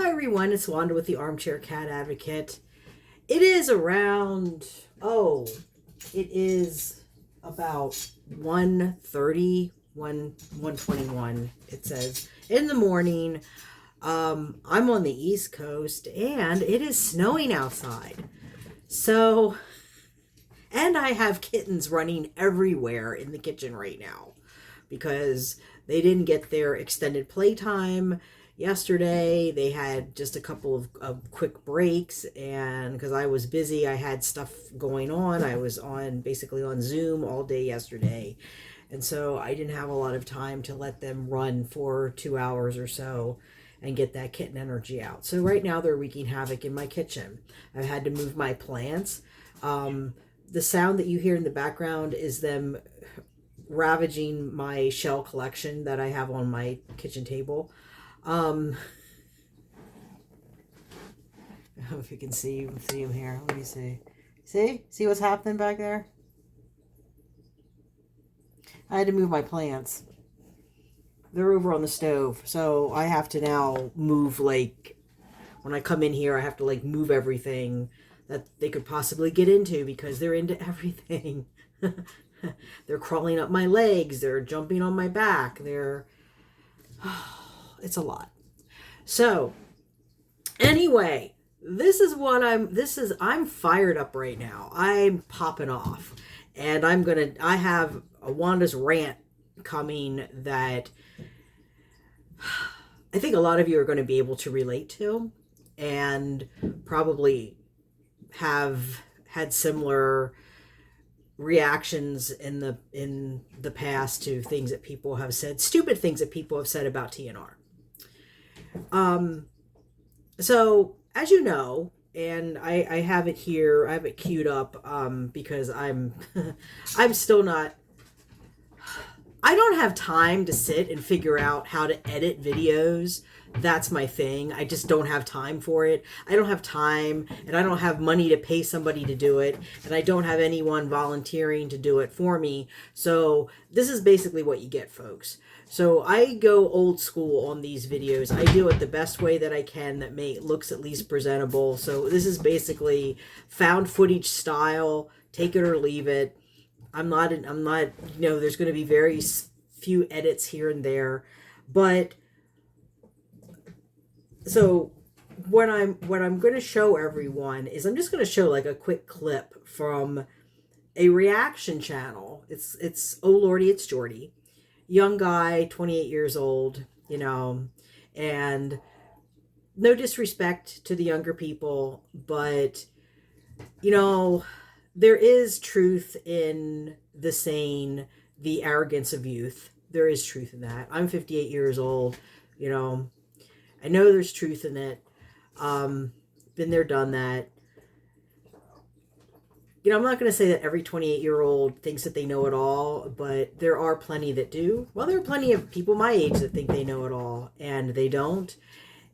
Hi everyone, it's Wanda with the Armchair Cat Advocate. It is around, it is about 1:30, 1:21, it says, in the morning. I'm on the East Coast and it is snowing outside. So, and I have kittens running everywhere in the kitchen right now because they didn't get their extended playtime yesterday. They had just a couple of quick breaks, and because I was busy, I had stuff going on. I was basically on Zoom all day yesterday, and so I didn't have a lot of time to let them run for 2 hours or so and get that kitten energy out. So right now they're wreaking havoc in my kitchen. I've had to move my plants. The sound that you hear in the background is them ravaging my shell collection that I have on my kitchen table. I don't know if you can see them here. Let me see. See what's happening back there? I had to move my plants. They're over on the stove, so I have to now move, like, when I come in here, I have to, like, move everything that they could possibly get into because they're into everything. They're crawling up my legs. They're jumping on my back. It's a lot. So, anyway, I'm fired up right now. I'm popping off. And I have a Wanda's rant coming that I think a lot of you are going to be able to relate to and probably have had similar reactions in the past to things that people have said, stupid things that people have said about TNR. So as you know, and I have it here, I have it queued up because I'm I'm still not, I don't have time to sit and figure out how to edit videos. That's my thing. I just don't have time for it. I don't have time, and I don't have money to pay somebody to do it, and I don't have anyone volunteering to do it for me. So this is basically what you get, folks. So I go old school on these videos. I do it the best way that I can that looks at least presentable. So this is basically found footage style, take it or leave it. I'm not, there's going to be very few edits here and there, but so what I'm going to show everyone is I'm just going to show like a quick clip from a reaction channel. It's oh Lordy, it's Jordy, young guy, 28 years old, and no disrespect to the younger people, but there is truth in the saying, the arrogance of youth. There is truth in that. I'm 58 years old. I know there's truth in it. Been there, done that. I'm not going to say that every 28-year-old thinks that they know it all, but there are plenty that do. Well, there are plenty of people my age that think they know it all, and they don't.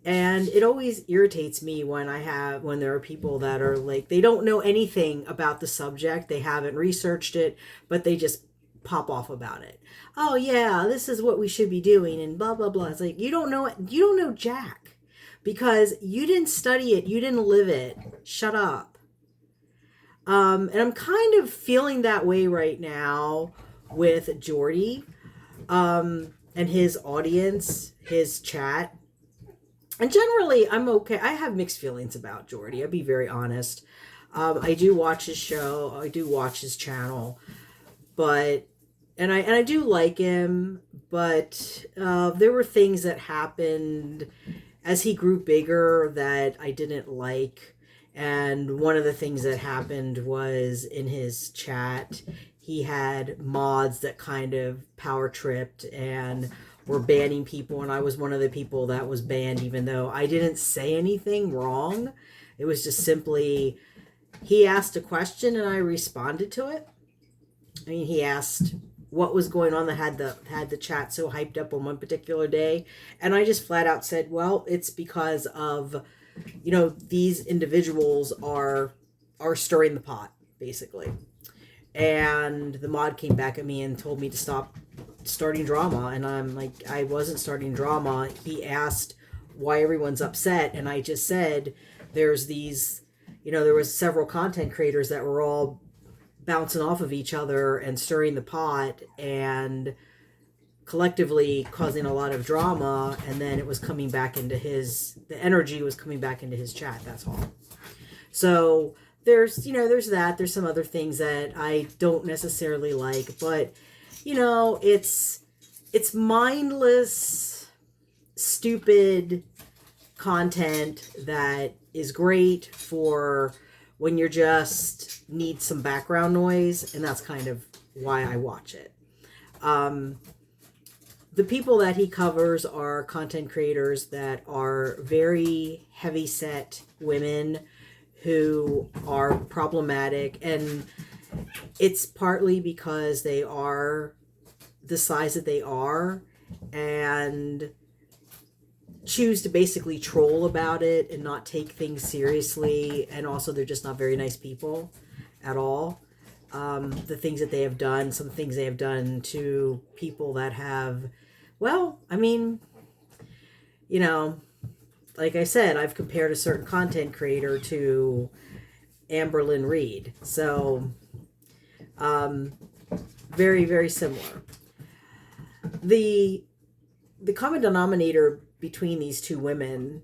And it always irritates me when there are people that are like, they don't know anything about the subject, they haven't researched it, but they just pop off about it. Oh yeah, this is what we should be doing and blah blah blah. It's like, you don't know jack because you didn't study it, you didn't live it. Shut up. And I'm kind of feeling that way right now with Jordy and his audience, his chat. And generally, I'm okay. I have mixed feelings about Jordy. I'll be very honest. I do watch his show. I do watch his channel, and I do like him. But there were things that happened as he grew bigger that I didn't like. And one of the things that happened was in his chat, he had mods that kind of power tripped and were banning people, and I was one of the people that was banned, even though I didn't say anything wrong. It was just simply, he asked a question and I responded to it. I mean, he asked what was going on that had the chat so hyped up on one particular day, and I just flat out said, well, it's because of, these individuals are stirring the pot, basically. And the mod came back at me and told me to stop starting drama, and I'm like, I wasn't starting drama. He asked why everyone's upset. And I just said, there's these, there was several content creators that were all bouncing off of each other and stirring the pot and collectively causing a lot of drama. And then it was coming back into the energy was coming back into his chat. That's all. So there's that. There's some other things that I don't necessarily like, but it's mindless, stupid content that is great for when you're just need some background noise, and that's kind of why I watch it. The people that he covers are content creators that are very heavy-set women who are problematic, and it's partly because they are the size that they are and choose to basically troll about it and not take things seriously, and also they're just not very nice people at all. The things that they have done, some things they have done to people that have, well, I mean, like I said, I've compared a certain content creator to Amber Lynn Reid. So, very, very similar. The common denominator between these two women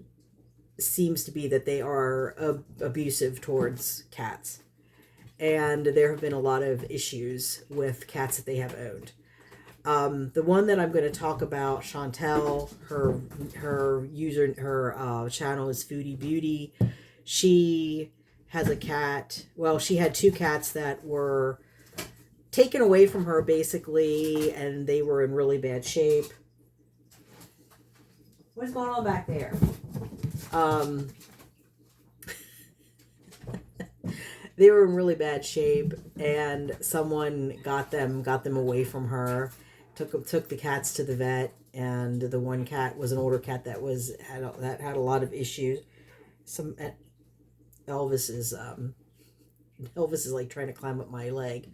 seems to be that they are abusive towards cats. And there have been a lot of issues with cats that they have owned. The one that I'm going to talk about, Chantel, her channel is Foodie Beauty. She has a cat. Well, she had two cats that were taken away from her basically, and they were in really bad shape. What's going on back there? They were in really bad shape, and someone got them away from her. Took the cats to the vet, and the one cat was an older cat that had a lot of issues. Elvis is like trying to climb up my leg.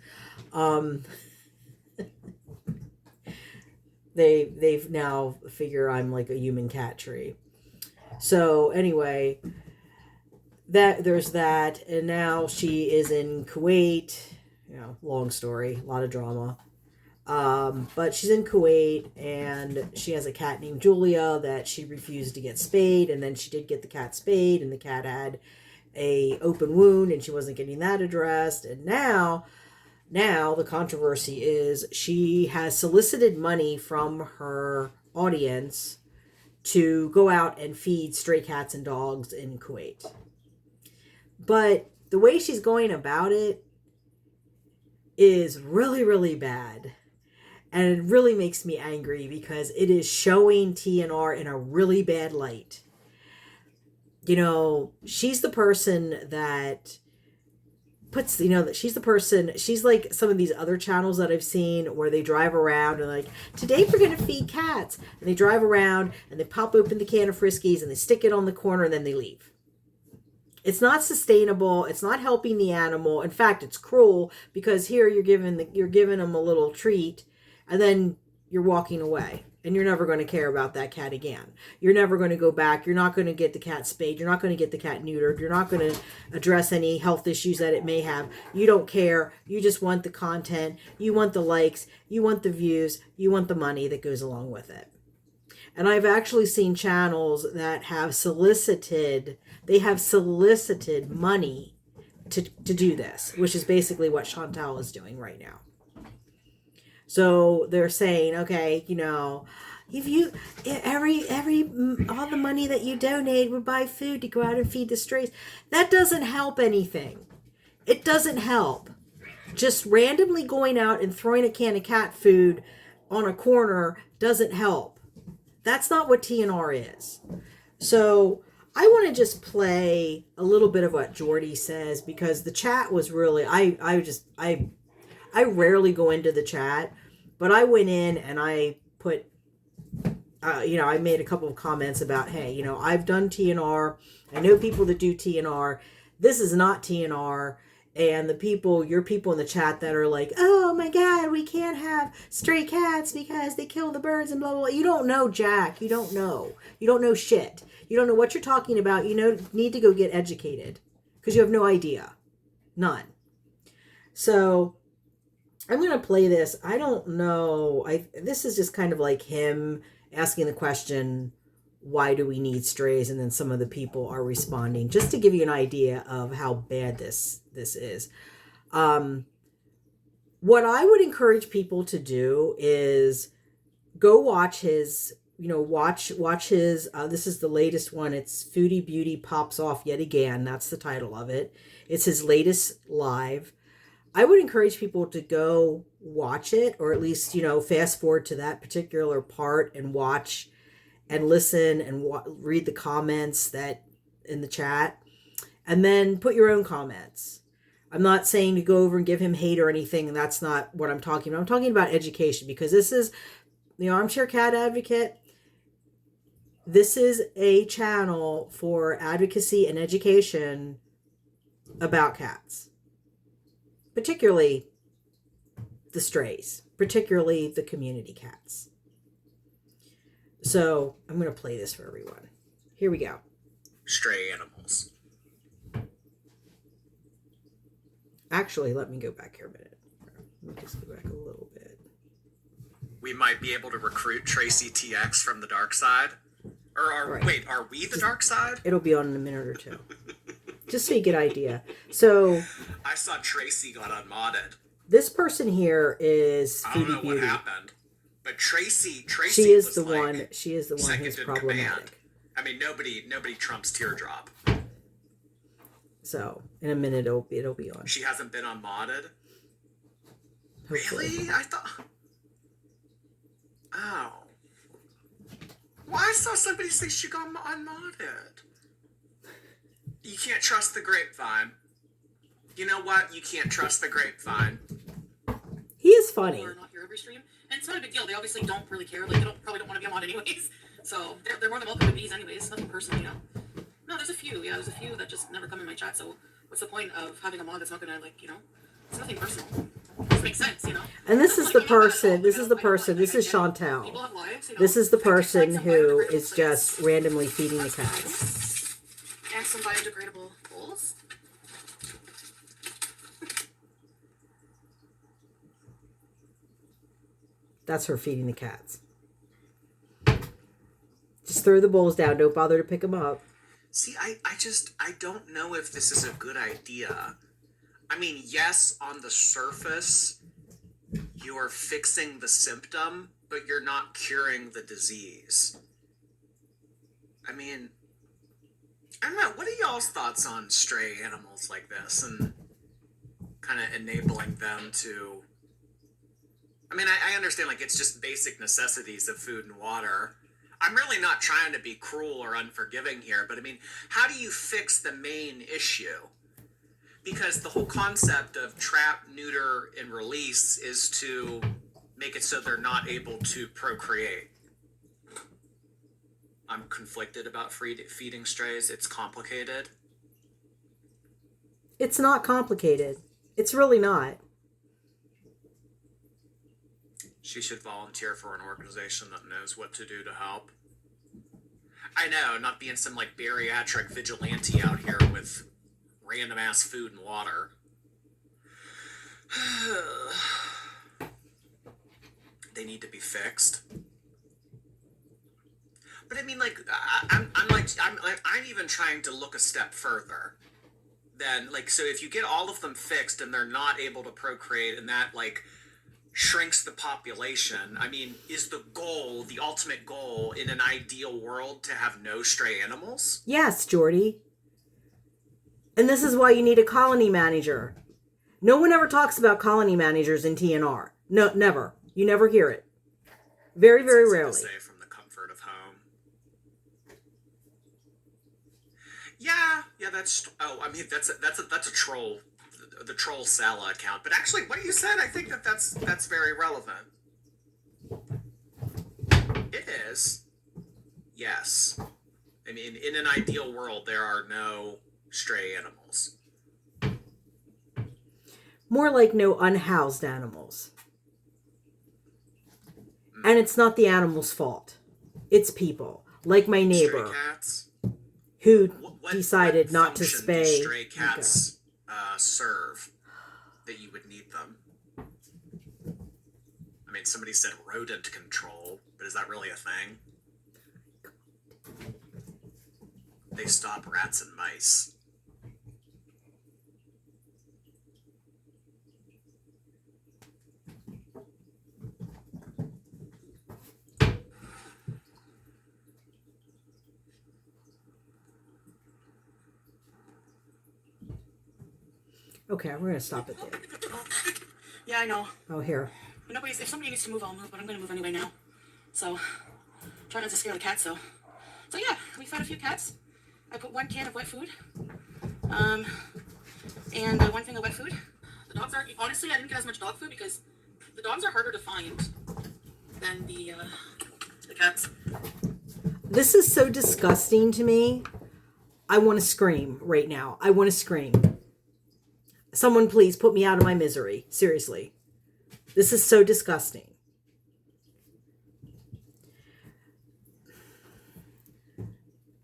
They've now figure I'm like a human cat tree. So anyway, there's that, and now she is in Kuwait. Long story, a lot of drama. But she's in Kuwait, and she has a cat named Julia that she refused to get spayed, and then she did get the cat spayed, and the cat had a open wound, and she wasn't getting that addressed. And now the controversy is she has solicited money from her audience to go out and feed stray cats and dogs in Kuwait. But the way she's going about it is really, really bad. And it really makes me angry because it is showing TNR in a really bad light. She's the person that puts, she's like some of these other channels that I've seen where they drive around and like, today we're going to feed cats. And they drive around and they pop open the can of Friskies and they stick it on the corner and then they leave. It's not sustainable. It's not helping the animal. In fact, it's cruel because here you're giving them a little treat and then you're walking away. And you're never going to care about that cat again. You're never going to go back. You're not going to get the cat spayed. You're not going to get the cat neutered. You're not going to address any health issues that it may have. You don't care. You just want the content. You want the likes. You want the views. You want the money that goes along with it. And I've actually seen channels that have solicited money to do this, which is basically what Chantal is doing right now. So they're saying, okay, if you all the money that you donate would buy food to go out and feed the strays. That doesn't help anything. It doesn't help. Just randomly going out and throwing a can of cat food on a corner doesn't help. That's not what TNR is. So I want to just play a little bit of what Jordy says because the chat was really, I rarely go into the chat, but I went in and I put, I made a couple of comments about, hey, I've done TNR. I know people that do TNR. This is not TNR. And your people in the chat that are like, oh my God, we can't have stray cats because they kill the birds and blah, blah, blah. You don't know, Jack. You don't know. You don't know shit. You don't know what you're talking about. You need to go get educated because you have no idea. None. So I'm going to play this. I don't know. This is just kind of like him asking the question, why do we need strays? And then some of the people are responding, just to give you an idea of how bad this is. What I would encourage people to do is go watch his, watch his, this is the latest one. It's Foodie Beauty Pops Off Yet Again. That's the title of it. It's his latest live. I would encourage people to go watch it, or at least, fast forward to that particular part and watch and listen and read the comments that in the chat, and then put your own comments. I'm not saying to go over and give him hate or anything. That's not what I'm talking about. I'm talking about education, because this is the Armchair Cat Advocate. This is a channel for advocacy and education about cats, particularly the strays, particularly the community cats. So I'm going to play this for everyone. Here we go. Stray animals. Actually, let me go back here a minute. Let me just go back a little bit. We might be able to recruit Tracy TX from the dark side. Or are we the dark side? It'll be on in a minute or two. Just so you get an idea. So I saw Tracy got unmodded. This person here is Foodie Beauty. I don't know what happened. But Tracy she is was the like one. She is the one who's problematic. Command. I mean, nobody trumps Teardrop. So in a minute it'll be on. She hasn't been unmodded. Hopefully. Really? I thought. Oh. Well, I saw somebody say she got unmodded. You can't trust the grapevine. You know what? You can't trust the grapevine. He is funny. We're not here every stream, and it's not a big deal. They obviously don't really care. Like, they probably don't want to be on anyways. So they're more than welcome to bees anyways. Nothing personal, No, there's a few. Yeah, there's a few that just never come in my chat. So what's the point of having a mod that's not gonna it's nothing personal. It just makes sense, And this is the person. This is the person. This is Chantal. People have lives, This is the person who is just randomly feeding the cats. And some biodegradable bowls. That's her feeding the cats. Just throw the bowls down. Don't bother to pick them up. See, I don't know if this is a good idea. I mean, yes, on the surface, you're fixing the symptom, but you're not curing the disease. I mean, I don't know. What are y'all's thoughts on stray animals like this and kind of enabling them to... I mean, I understand, it's just basic necessities of food and water. I'm really not trying to be cruel or unforgiving here, but I mean, how do you fix the main issue? Because the whole concept of trap, neuter, and release is to make it so they're not able to procreate. I'm conflicted about feeding strays. It's complicated. It's not complicated. It's really not. She should volunteer for an organization that knows what to do to help. I know, not being some bariatric vigilante out here with random ass food and water. They need to be fixed. But I mean, I'm even trying to look a step further. Then, so if you get all of them fixed and they're not able to procreate, and that shrinks the population. I mean, is the goal, the ultimate goal in an ideal world, to have no stray animals? Yes, Jordy. And this is why you need a colony manager. No one ever talks about colony managers in TNR. No, never. You never hear it. Very, very rarely. Say from the comfort of home. Yeah, that's. Oh, I mean, that's a troll. The troll Sala account, but actually what you said, I think that's very relevant. It is. Yes. I mean, in an ideal world, there are no stray animals. More like no unhoused animals. And it's not the animal's fault. It's people. Like my neighbor. Stray cats? who What decided not to function do spay. stray cats serve that you would need them? I mean, somebody said rodent control, but is that really a thing? They stop rats and mice. Okay, we're gonna stop it there. Yeah, I know. Oh, here. If somebody needs to move, I'll move, but I'm gonna move anyway now. So, try not to scare the cats, though. So yeah, we fed a few cats. I put 1 can of wet food, and 1 thing of wet food. The dogs are, honestly, I didn't get as much dog food because the dogs are harder to find than the cats. This is so disgusting to me. I want to scream right now. I want to scream. Someone please put me out of my misery. Seriously. This is so disgusting.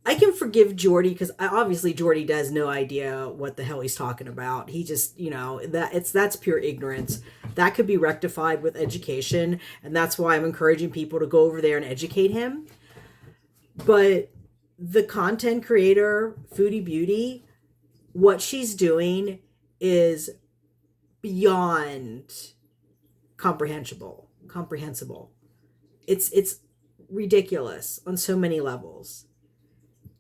I can forgive Jordy because obviously Jordy has no idea what the hell he's talking about. He just, that's pure ignorance. That could be rectified with education, and that's why I'm encouraging people to go over there and educate him. But the content creator, Foodie Beauty, what she's doing is beyond comprehensible. It's ridiculous on so many levels.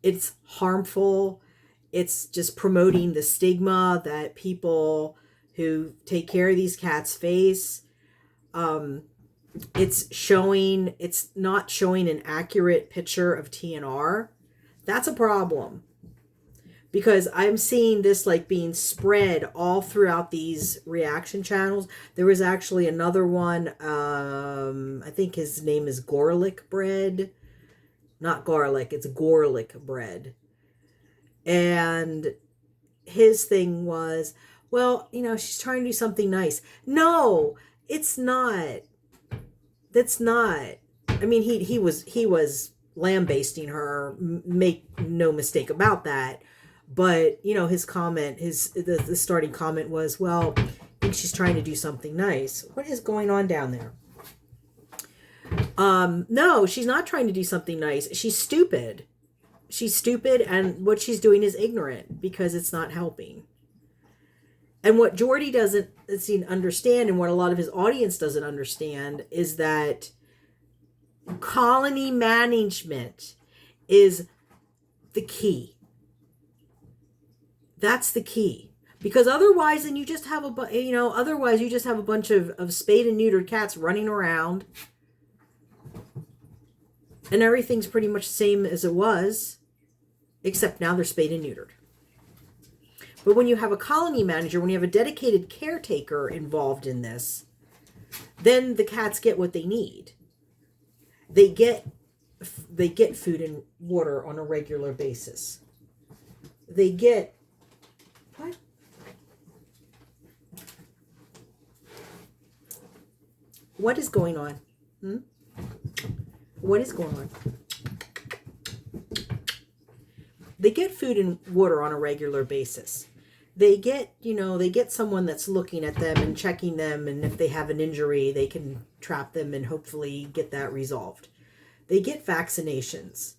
It's harmful. It's just promoting the stigma that people who take care of these cats face. It's not showing an accurate picture of TNR. That's a problem. Because I'm seeing this like being spread all throughout these reaction channels. There was actually another one, I think his name is Garlic Bread. Not garlic, it's Garlic Bread. And his thing was, well, she's trying to do something nice. No, it's not. That's not. I mean, he was lambasting her. Make no mistake about that. But, his comment, the starting comment was, well, I think she's trying to do something nice. What is going on down there? No, she's not trying to do something nice. She's stupid. She's stupid, and what she's doing is ignorant because it's not helping. And what Jordy doesn't understand, and what a lot of his audience doesn't understand, is that colony management is the key. That's the key. Because otherwise, then you just have a bunch of spayed and neutered cats running around, and everything's pretty much the same as it was, except now they're spayed and neutered. But when you have a colony manager, when you have a dedicated caretaker involved in this, then the cats get what they need. They get food and water on a regular basis. They get what? What is going on? What is going on? They get food and water on a regular basis. They get someone that's looking at them and checking them, and if they have an injury, they can trap them and hopefully get that resolved. They get vaccinations.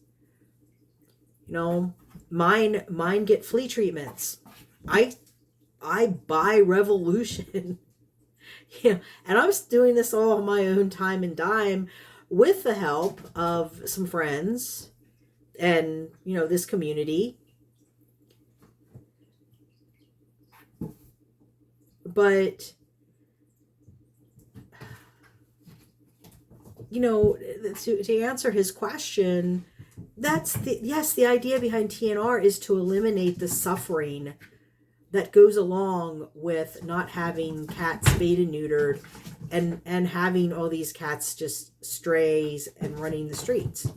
Mine get flea treatments. I buy Revolution. And I'm doing this all on my own time and dime with the help of some friends and, this community. But, to answer his question, the idea behind TNR is to eliminate the suffering that goes along with not having cats spayed and neutered and having all these cats just strays and running the streets.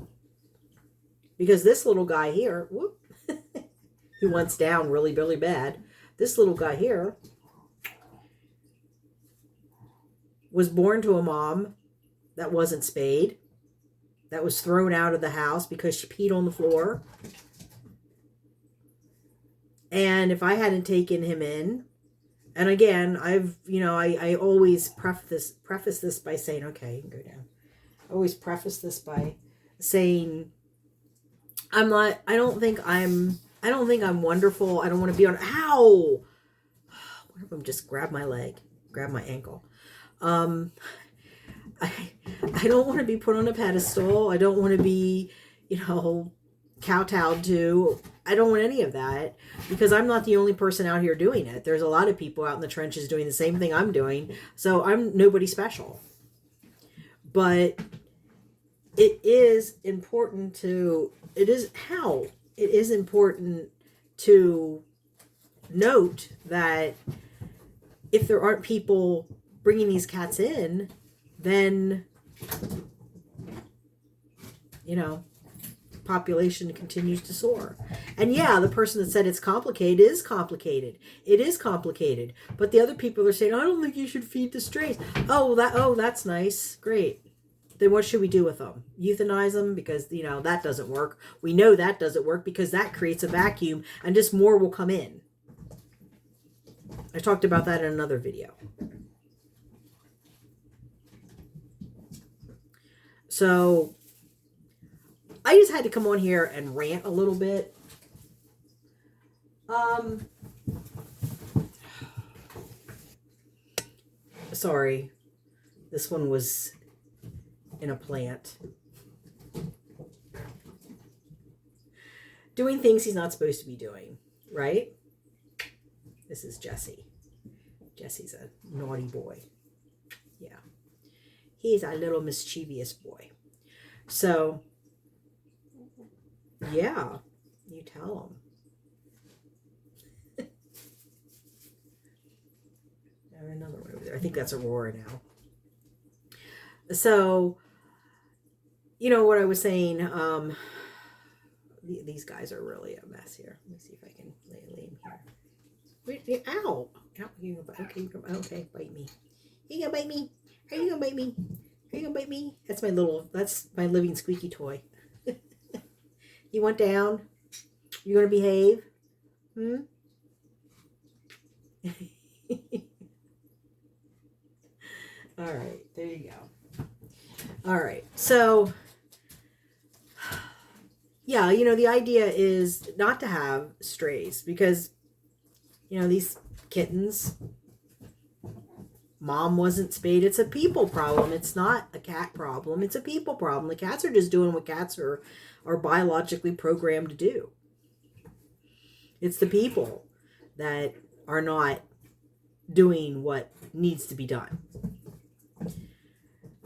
Because this little guy here, who wants down really, really bad, this little guy here was born to a mom that wasn't spayed, that was thrown out of the house because she peed on the floor. And if I hadn't taken him in, and again, I always preface this by saying, okay, you can go down. I always preface this by saying, I don't think I'm wonderful. I don't want to be on, ow! One of them just grabbed my leg, grabbed my ankle. I don't want to be put on a pedestal. I don't want to be, kowtowed to. I don't want any of that, because I'm not the only person out here doing it. There's a lot of people out in the trenches doing the same thing I'm doing. So I'm nobody special. But it is important to note that if there aren't people bringing these cats in, then population continues to soar. And yeah, the person that said it's complicated is complicated. It is complicated. But the other people are saying, I don't think you should feed the strays. Oh, that's nice. Great. Then what should we do with them? Euthanize them? Because, that doesn't work. We know that doesn't work because that creates a vacuum and just more will come in. I talked about that in another video. So I just had to come on here and rant a little bit. Sorry. This one was in a plant. Doing things he's not supposed to be doing, right? This is Jesse. Jesse's a naughty boy. Yeah. He's a little mischievous boy. So, yeah, you tell him. Another one over there. I think that's Aurora now. So, what I was saying, these guys are really a mess here. Let me see if I can lay him here. Wait, ow! Okay, bite me. You gonna bite me? Are you gonna bite me? Are you gonna bite me? That's my living squeaky toy. You want down? You gonna behave? All right, there you go. All right, so yeah, the idea is not to have strays because, these kittens, mom wasn't spayed. It's a people problem. It's not a cat problem. It's a people problem. The cats are just doing what cats are biologically programmed to do. It's the people that are not doing what needs to be done.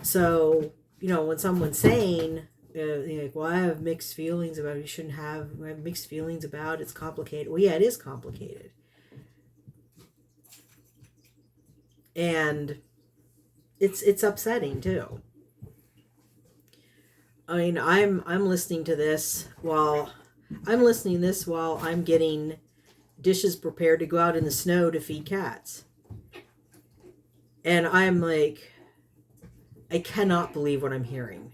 So, when someone's saying, well, I have mixed feelings about it, I have mixed feelings about it's complicated. Well, yeah, it is complicated. And it's upsetting too. I mean, I'm listening to this while I'm getting dishes prepared to go out in the snow to feed cats. And I'm like, I cannot believe what I'm hearing.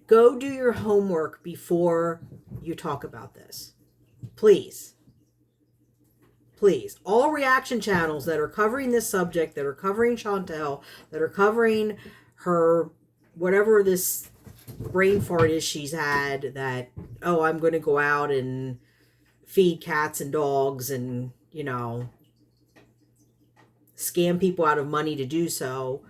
Go do your homework before you talk about this. Please. Please. All reaction channels that are covering this subject, that are covering Chantel, that are covering her, whatever this brain fart is she's had, that, I'm going to go out and feed cats and dogs and, scam people out of money to do so.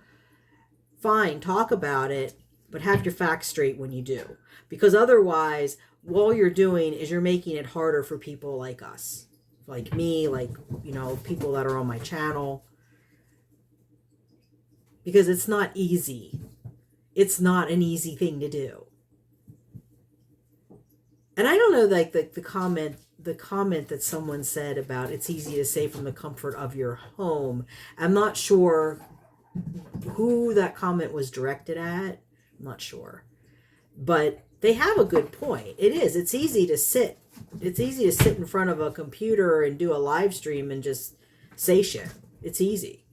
Fine, talk about it, but have your facts straight when you do. Because otherwise, all you're doing is you're making it harder for people like us. Like me, like, people that are on my channel. Because it's not easy. It's not an easy thing to do. And I don't know, like, the comment that someone said about it's easy to say from the comfort of your home. I'm not sure who that comment was directed at. I'm not sure. But they have a good point. It is. It's easy to sit in front of a computer and do a live stream and just say shit. It's easy.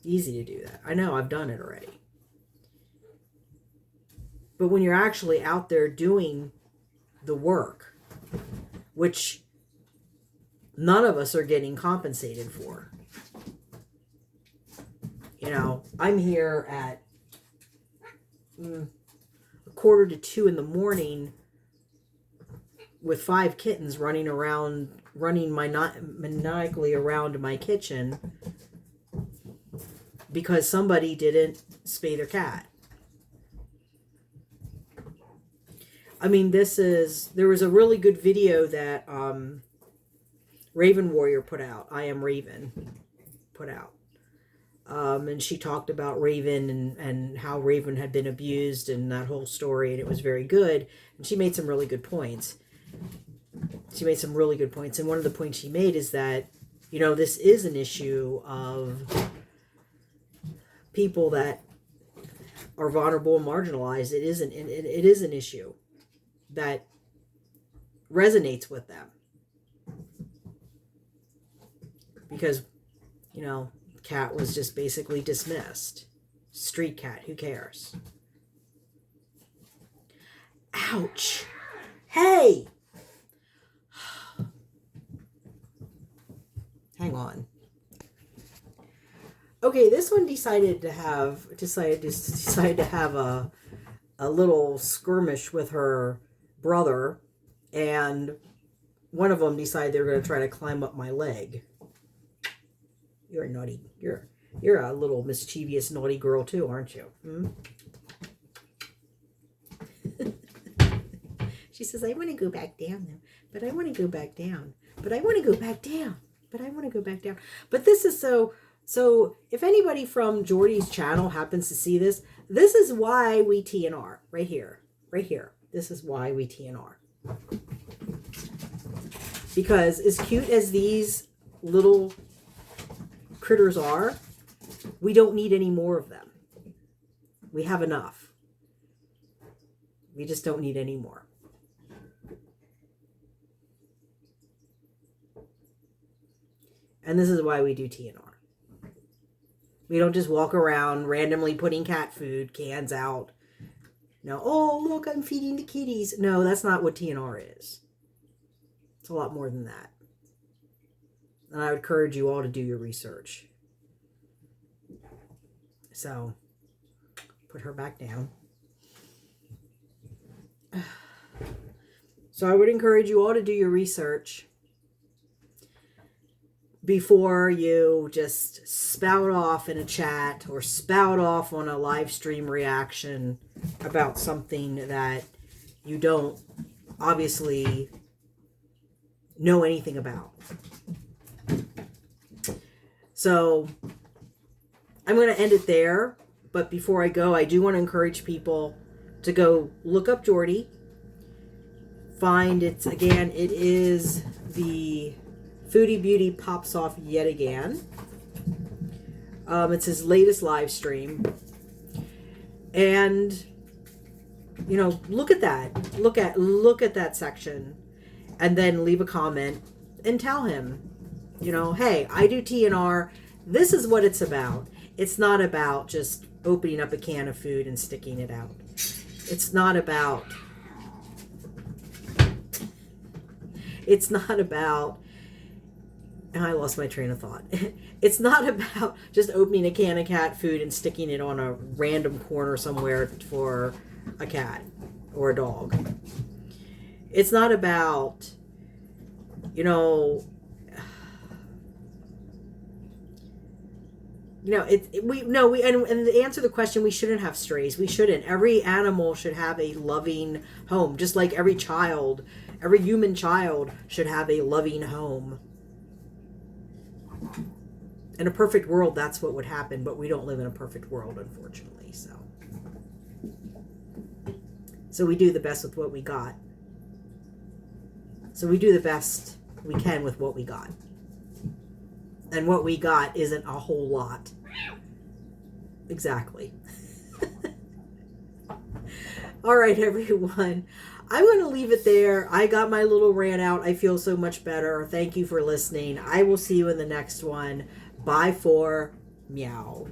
Easy to do that. I know, I've done it already. But when you're actually out there doing the work, which none of us are getting compensated for. You know, I'm here at 1:45 in the morning with 5 kittens running maniacally around my kitchen because somebody didn't spay their cat. I mean, there was a really good video that Raven Warrior put out. I Am Raven put out. And she talked about Raven and how Raven had been abused and that whole story, and it was very good. And she made some really good points. And one of the points she made is that, you know, this is an issue of people that are vulnerable and marginalized. It is an issue that resonates with them. Because, you know, cat was just basically dismissed. Street cat, who cares? Ouch. Hey! Hang on. Okay, this one decided to have a little skirmish with her brother, and one of them decided they were going to try to climb up my leg. You're a naughty. You're a little mischievous, naughty girl too, aren't you? She says, "I want to go back down now, but I want to go back down, but I want to go back down, but I want to go back down." But this is so. If anybody from Jordy's channel happens to see this, this is why we TNR right here. This is why we TNR. Because as cute as these little critters are, we don't need any more of them. We have enough. We just don't need any more. And this is why we do TNR. We don't just walk around randomly putting cat food cans out. No, oh, look, I'm feeding the kitties. No, that's not what TNR is. It's a lot more than that. And I would encourage you all to do your research. So, put her back down. So I would encourage you all to do your research before you just spout off in a chat or spout off on a live stream reaction about something that you don't obviously know anything about. So I'm going to end it there. But before I go, I do want to encourage people to go look up Jordy. Find it again. It is the Foodie Beauty Pops Off Yet Again. It's his latest live stream. And, you know, look at that. Look at that section. And then leave a comment and tell him, you know, hey, I do TNR. This is what it's about. It's not about just opening up a can of food and sticking it out. It's not about and I lost my train of thought. It's not about just opening a can of cat food and sticking it on a random corner somewhere for a cat or a dog. It's not about, you know, and to answer the question, we shouldn't have strays. We shouldn't. Every animal should have a loving home, just like every human child should have a loving home. In a perfect world, that's what would happen, but we don't live in a perfect world, unfortunately. So we do the best with what we got. So we do the best we can with what we got. And what we got isn't a whole lot. Exactly. All right, everyone. I'm going to leave it there. I got my little rant out. I feel so much better. Thank you for listening. I will see you in the next one. Bye for meow.